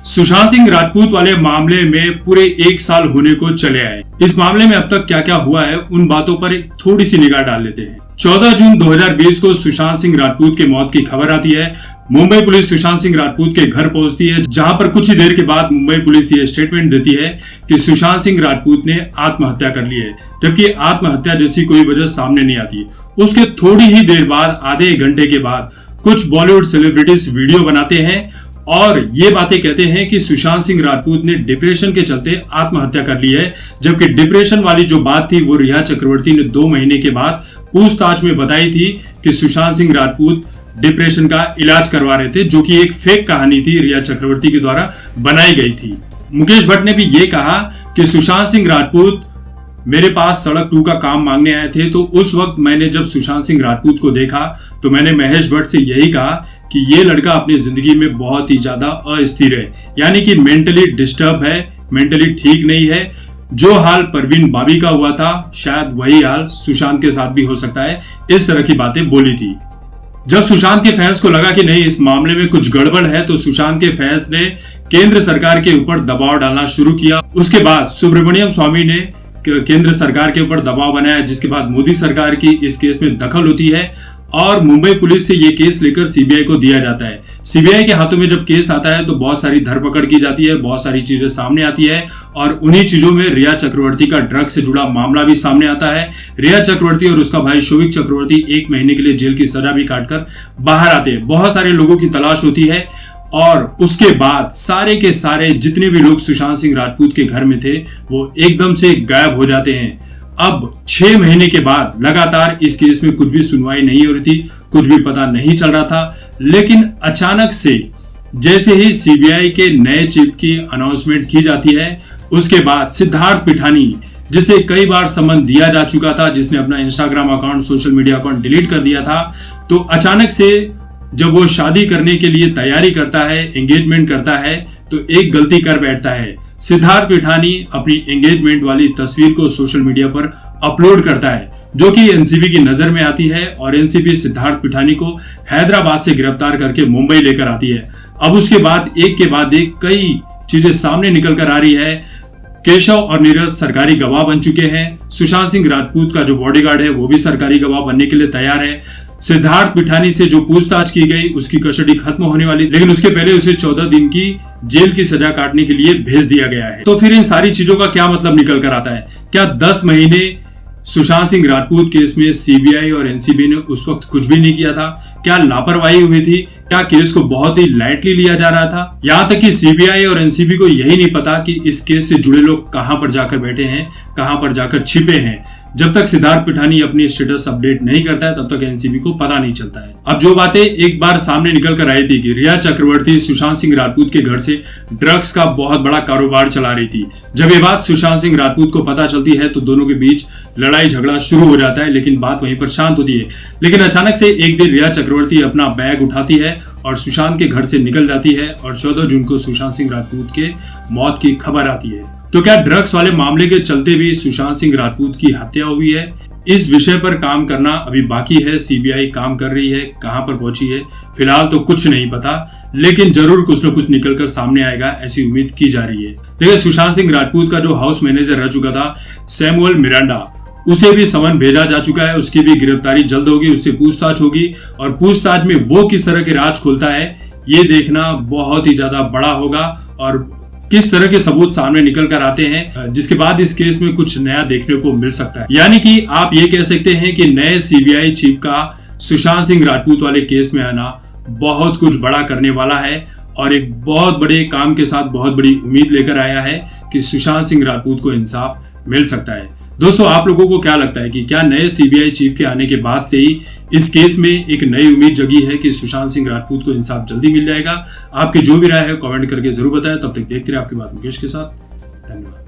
सुशांत सिंह राजपूत वाले मामले में पूरे 1 साल होने को चले आए। इस मामले में अब तक क्या क्या हुआ है उन बातों पर थोड़ी सी निगाह डाल लेते हैं। 14 जून 2020 को सुशांत सिंह राजपूत के मौत की खबर आती है। मुंबई पुलिस सुशांत सिंह राजपूत के घर पहुंचती है, जहां पर कुछ ही देर के बाद मुंबई पुलिस ये स्टेटमेंट देती है कि सुशांत सिंह राजपूत ने आत्महत्या कर ली है, जबकि आत्महत्या जैसी कोई वजह सामने नहीं आती। उसके थोड़ी ही देर बाद, आधे घंटे के बाद, कुछ बॉलीवुड सेलिब्रिटीज वीडियो बनाते हैं और ये बातें कहते हैं कि सुशांत सिंह राजपूत ने डिप्रेशन के चलते आत्महत्या कर ली है, जबकि डिप्रेशन वाली जो बात थी वो रिया चक्रवर्ती ने 2 महीने के बाद पूछताछ में बताई थी कि सुशांत सिंह राजपूत डिप्रेशन का इलाज करवा रहे थे, जो कि एक फेक कहानी थी, रिया चक्रवर्ती के द्वारा बनाई गई थी। मुकेश भट्ट ने भी ये कहा कि सुशांत सिंह राजपूत मेरे पास सड़क 2 का काम मांगने आए थे, तो उस वक्त मैंने जब सुशांत सिंह राजपूत को देखा तो मैंने महेश भट्ट से यही कहा कि ये लड़का अपनी जिंदगी में बहुत ही ज्यादा अस्थिर है, यानी कि मेंटली डिस्टर्ब है, मेंटली ठीक नहीं है। जो हाल परवीन बाबी का हुआ था शायद वही हाल सुशांत के साथ भी हो सकता है, इस तरह की बातें बोली थी। जब सुशांत के फैंस को लगा कि नहीं, इस मामले में कुछ गड़बड़ है, तो सुशांत के फैंस ने केंद्र सरकार के ऊपर दबाव डालना शुरू किया। उसके बाद सुब्रमण्यम स्वामी ने केंद्र सरकार के ऊपर दबाव बनाया, जिसके बाद मोदी सरकार की इस केस में दखल होती है और मुंबई पुलिस से ये केस लेकर सीबीआई को दिया जाता है। सीबीआई के हाथों में जब केस आता है तो बहुत सारी धरपकड़ की जाती है, बहुत सारी चीजें सामने आती है और उन्हीं चीजों में रिया चक्रवर्ती का ड्रग से जुड़ा मामला भी सामने आता है। रिया चक्रवर्ती और उसका भाई शोविक चक्रवर्ती 1 महीने के लिए जेल की सजा भी काटकर बाहर आते हैं। बहुत सारे लोगों की तलाश होती है और उसके बाद सारे के सारे जितने भी लोग सुशांत सिंह राजपूत के घर में थे वो एकदम से गायब हो जाते हैं। अब 6 महीने के बाद लगातार इस केस में कुछ भी सुनवाई नहीं हो रही थी, कुछ भी पता नहीं चल रहा था, लेकिन अचानक से जैसे ही सीबीआई के नए चीफ की अनाउंसमेंट की जाती है, उसके बाद सिद्धार्थ पिठानी, जिसे कई बार समन दिया जा चुका था, जिसने अपना Instagram account, social media account delete कर दिया था, तो अचानक से जब वो शादी करने के लिए तैयारी करता है, एंगेजमेंट करता है, तो एक गलती कर बैठता है। सिद्धार्थ पिठानी अपनी एंगेजमेंट वाली तस्वीर को सोशल मीडिया पर अपलोड करता है, जो कि एनसीबी की नजर में आती है और एनसीबी सिद्धार्थ पिठानी को हैदराबाद से गिरफ्तार करके मुंबई लेकर आती है। अब उसके बाद एक के बाद एक कई चीजें सामने निकल कर आ रही है। केशव और नीरज सरकारी गवाह बन चुके हैं। सुशांत सिंह राजपूत का जो बॉडीगार्ड है वो भी सरकारी गवाह बनने के लिए तैयार है। सिद्धार्थ पिठानी से जो पूछताछ की गई उसकी कस्टडी खत्म होने वाली, लेकिन उसके पहले उसे 14 दिन की जेल की सजा काटने के लिए भेज दिया गया है। तो फिर इन सारी चीजों का क्या मतलब निकल कर आता है? क्या 10 महीने सुशांत सिंह राजपूत केस में सीबीआई और एनसीबी ने उस वक्त कुछ भी नहीं किया था? क्या लापरवाही हुई थी? क्या केस को बहुत ही लाइटली लिया जा रहा था? यहाँ तक कि सीबीआई और एनसीबी को यही नहीं पता कि इस केस से जुड़े लोग कहां पर जाकर बैठे हैं, कहां पर जाकर छिपे हैं। जब तक सिद्धार्थ पिठानी अपनी स्टेटस अपडेट नहीं करता है तब तक एनसीबी को पता नहीं चलता है। अब जो बातें एक बार सामने निकल कर आई थी कि रिया चक्रवर्ती सुशांत सिंह राजपूत के घर से ड्रग्स का बहुत बड़ा कारोबार चला रही थी, जब ये बात सुशांत सिंह राजपूत को पता चलती है तो दोनों के बीच लड़ाई झगड़ा शुरू हो जाता है, लेकिन बात वहीं पर शांत होती है। लेकिन अचानक से एक दिन रिया चक्रवर्ती अपना बैग उठाती है और सुशांत के घर से निकल जाती है और 14 जून को सुशांत सिंह राजपूत के मौत की खबर आती है। तो क्या ड्रग्स वाले मामले के चलते भी सुशांत सिंह राजपूत की हत्या हुई है? इस विषय पर काम करना अभी बाकी है। सीबीआई काम कर रही है, कहां पर पहुंची है फिलहाल तो कुछ नहीं पता, लेकिन जरूर कुछ न कुछ निकलकर सामने आएगा, ऐसी उम्मीद की जा रही है। देखिए, सुशांत सिंह राजपूत का जो हाउस मैनेजर रह चुका था सैमुअल मिरांडा, उसे भी समन भेजा जा चुका है। उसकी भी गिरफ्तारी जल्द होगी, उससे पूछताछ होगी और पूछताछ में वो किस तरह के राज खोलता है ये देखना बहुत ही ज्यादा बड़ा होगा और किस तरह के सबूत सामने निकल कर आते हैं, जिसके बाद इस केस में कुछ नया देखने को मिल सकता है। यानी कि आप ये कह सकते हैं कि नए सीबीआई चीफ का सुशांत सिंह राजपूत वाले केस में आना बहुत कुछ बड़ा करने वाला है और एक बहुत बड़े काम के साथ बहुत बड़ी उम्मीद लेकर आया है कि सुशांत सिंह राजपूत को इंसाफ मिल सकता है। दोस्तों, आप लोगों को क्या लगता है कि क्या नए सीबीआई चीफ के आने के बाद से ही इस केस में एक नई उम्मीद जगी है कि सुशांत सिंह राजपूत को इंसाफ जल्दी मिल जाएगा? आपकी जो भी राय है कमेंट करके जरूर बताएं। तब तक देखते रहिए आपकी बात मुकेश के साथ। धन्यवाद।